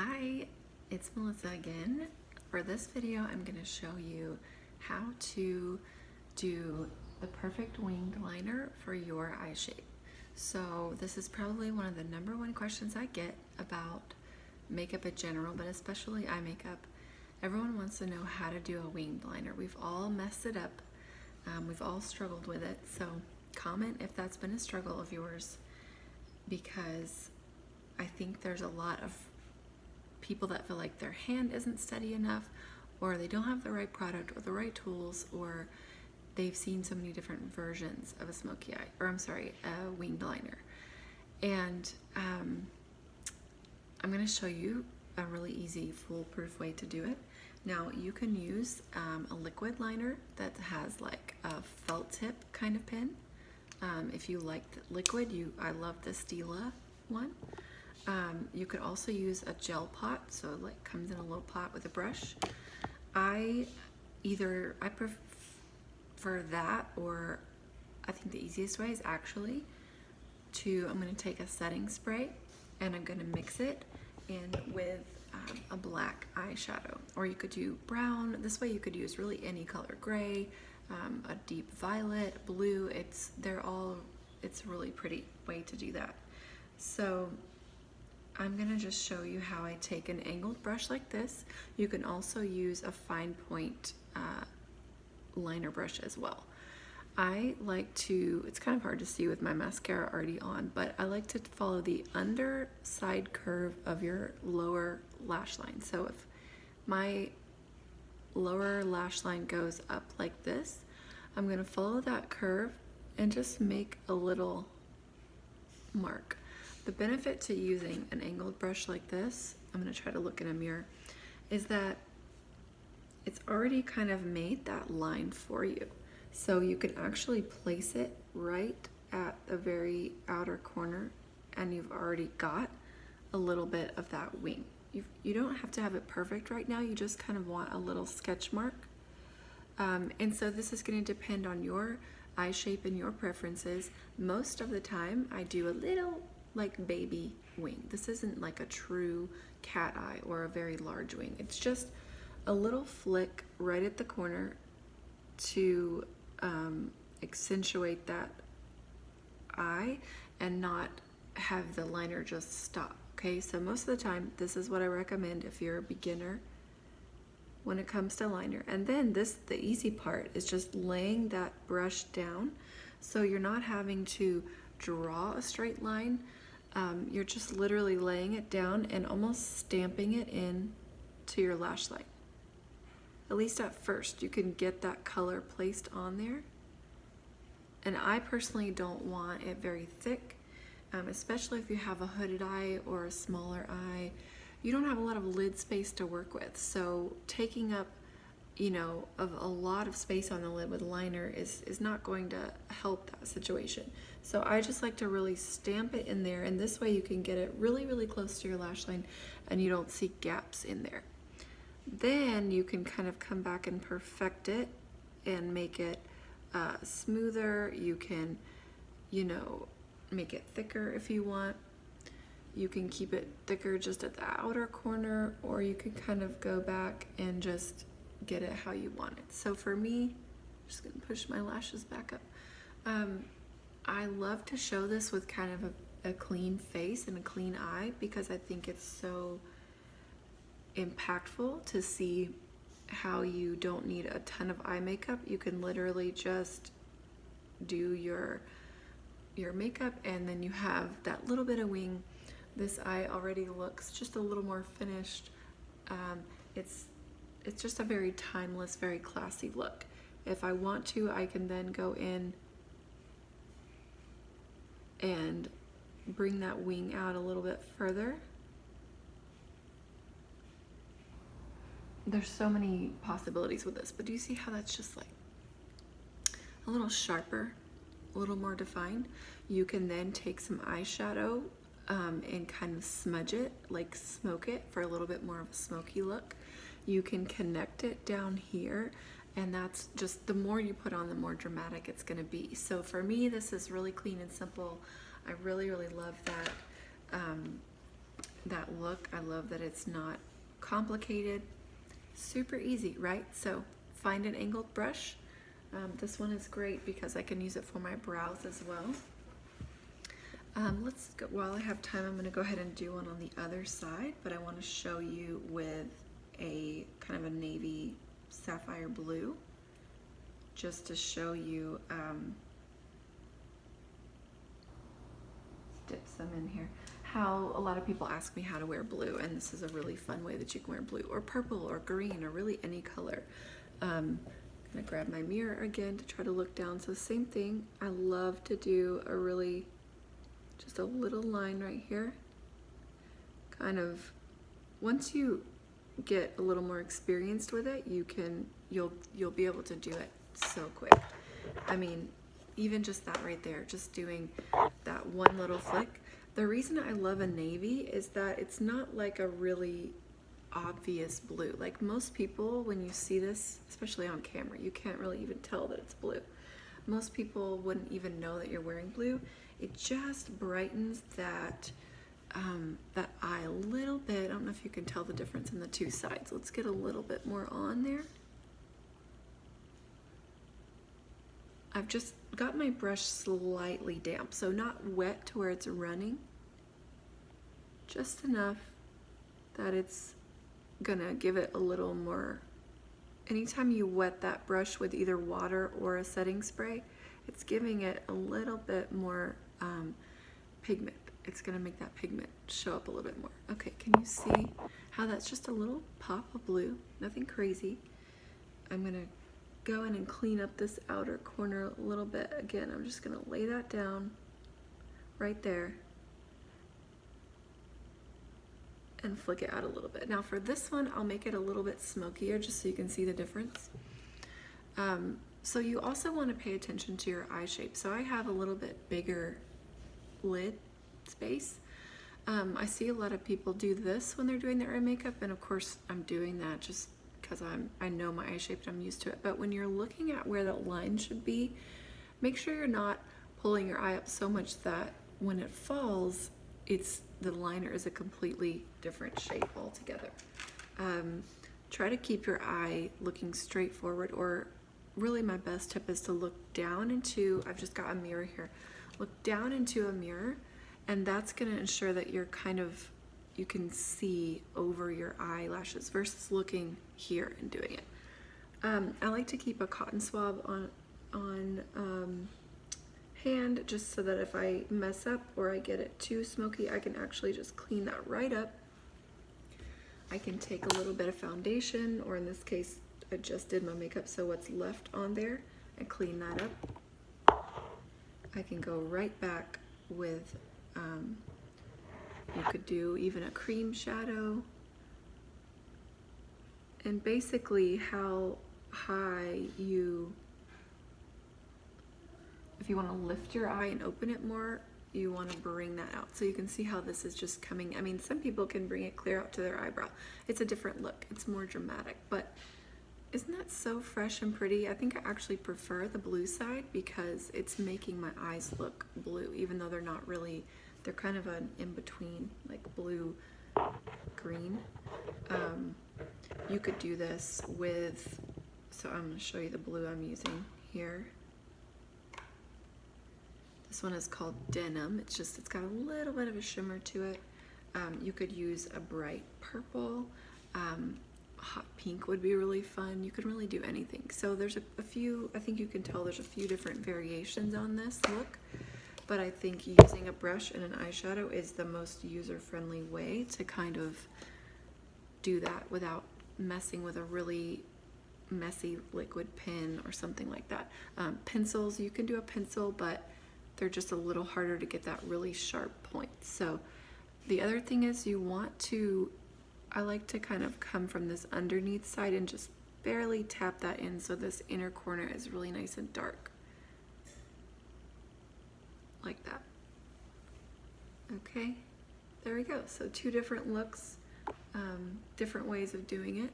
Hi, it's Melissa again. For this video, I'm going to show you how to do the perfect winged liner for your eye shape. So this is probably one of the #1 questions I get about makeup in general, but especially eye makeup. Everyone wants to know how to do a winged liner. We've all messed it up. We've all struggled with it. So comment if that's been a struggle of yours, because I think there's a lot of people that feel like their hand isn't steady enough, or they don't have the right product or the right tools, or they've seen so many different versions of a smoky eye, or a winged liner. And I'm going to show you a really easy foolproof way to do it. Now you can use a liquid liner that has like a felt tip kind of pen. If you like the liquid, I love the Stila one. You could also use a gel pot, so it like comes in a little pot with a brush. I prefer that, or I think the easiest way is actually I'm going to take a setting spray and I'm going to mix it in with a black eyeshadow, or you could do brown. This way you could use really any color, gray, a deep violet, blue. It's a really pretty way to do that. So I'm gonna just show you how I take an angled brush like this. You can also use a fine point liner brush as well. I like to, it's kind of hard to see with my mascara already on, but I like to follow the underside curve of your lower lash line. So if my lower lash line goes up like this, I'm gonna follow that curve and just make a little mark. The benefit to using an angled brush like this, I'm going to try to look in a mirror, is that it's already kind of made that line for you. So you can actually place it right at the very outer corner, and you've already got a little bit of that wing. You don't have to have it perfect right now, you just kind of want a little sketch mark. And so this is going to depend on your eye shape and your preferences. Most of the time I do a little like baby wing. This isn't like a true cat eye or a very large wing. It's just a little flick right at the corner to accentuate that eye and not have the liner just stop. Okay, so most of the time this is what I recommend if you're a beginner when it comes to liner. And then the easy part is just laying that brush down, so you're not having to draw a straight line. You're just literally laying it down and almost stamping it in to your lash line. At least at first, you can get that color placed on there. And I personally don't want it very thick, especially if you have a hooded eye or a smaller eye. You don't have a lot of lid space to work with. So taking up, a lot of space on the lid with liner is not going to help that situation. So I just like to really stamp it in there, and this way you can get it really, really close to your lash line and you don't see gaps in there. Then you can kind of come back and perfect it and make it smoother. You can, make it thicker if you want. You can keep it thicker just at the outer corner, or you can kind of go back and just get it how you want it. So for me, I'm just gonna push my lashes back up. I love to show this with kind of a clean face and a clean eye, because I think it's so impactful to see how you don't need a ton of eye makeup. You can literally just do your makeup, and then you have that little bit of wing. This eye already looks just a little more finished. It's just a very timeless, very classy look. If I want to, I can then go in and bring that wing out a little bit further. There's so many possibilities with this, but do you see how that's just like a little sharper, a little more defined? You can then take some eyeshadow and kind of smudge it, like smoke it for a little bit more of a smoky look. You can connect it down here, and that's just, the more you put on, the more dramatic it's gonna be. So for me, this is really clean and simple. I really, really love that. that look. I love that it's not complicated. Super easy, right? So find an angled brush. This one is great because I can use it for my brows as well. Let's go, while I have time, I'm going to go ahead and do one on the other side, but I want to show you with a kind of a navy sapphire blue, just to show you, dip some in here, how a lot of people ask me how to wear blue, and this is a really fun way that you can wear blue, or purple, or green, or really any color. I'm gonna grab my mirror again to try to look down. So same thing, I love to do a really, just a little line right here. Kind of, once you get a little more experienced with it, you'll be able to do it so quick. I mean, even just that right there, just doing that one little flick. The reason I love a navy is that it's not like a really obvious blue. Like most people, when you see this, especially on camera, you can't really even tell that it's blue. Most people wouldn't even know that you're wearing blue. It just brightens that that eye a little bit. I don't know if you can tell the difference in the two sides. Let's get a little bit more on there. I've just got my brush slightly damp, so not wet to where it's running, just enough that it's gonna give it a little more. Anytime you wet that brush with either water or a setting spray, it's giving it a little bit more pigment. It's gonna make that pigment show up a little bit more. Okay, can you see how that's just a little pop of blue, nothing crazy. I'm gonna go in and clean up this outer corner a little bit. Again, I'm just gonna lay that down right there and flick it out a little bit. Now for this one, I'll make it a little bit smokier just so you can see the difference. So you also want to pay attention to your eye shape. So I have a little bit bigger lid space. I see a lot of people do this when they're doing their eye makeup, and of course I'm doing that just because I know my eye shape and I'm used to it. But when you're looking at where that line should be, make sure you're not pulling your eye up so much that when it falls, the liner is a completely different shape altogether. Try to keep your eye looking straight forward, or really my best tip is to look down into, I've just got a mirror here, look down into a mirror, and that's going to ensure that you're you can see over your eyelashes versus looking here and doing it. I like to keep a cotton swab on hand, just so that if I mess up or I get it too smoky, I can actually just clean that right up. I can take a little bit of foundation, or in this case, I just did my makeup, so what's left on there, and clean that up. I can go right back with, you could do even a cream shadow. And basically how high if you want to lift your eye and open it more, you want to bring that out. So you can see how this is just coming. I mean, some people can bring it clear out to their eyebrow. It's a different look. It's more dramatic, but isn't that so fresh and pretty? I think I actually prefer the blue side because it's making my eyes look blue, even though they're not really, they're kind of an in-between, like blue, green. You could do this with, so I'm going to show you the blue I'm using here. This one is called Denim. It's got a little bit of a shimmer to it. You could use a bright purple. Hot pink would be really fun. You can really do anything. So there's a few, I think you can tell there's a few different variations on this look, but I think using a brush and an eyeshadow is the most user-friendly way to kind of do that without messing with a really messy liquid pen or something like that. Pencils, you can do a pencil, but they're just a little harder to get that really sharp point. So the other thing is I like to kind of come from this underneath side and just barely tap that in so this inner corner is really nice and dark. Like that. Okay, there we go. So two different looks, different ways of doing it.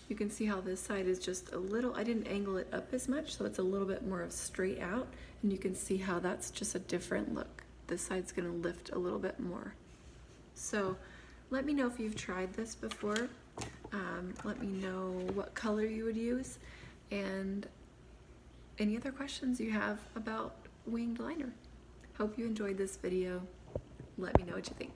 You can see how this side is just a little, I didn't angle it up as much, so it's a little bit more of straight out, and you can see how that's just a different look. This side's gonna lift a little bit more. So let me know if you've tried this before. Let me know what color you would use and any other questions you have about winged liner. Hope you enjoyed this video. Let me know what you think.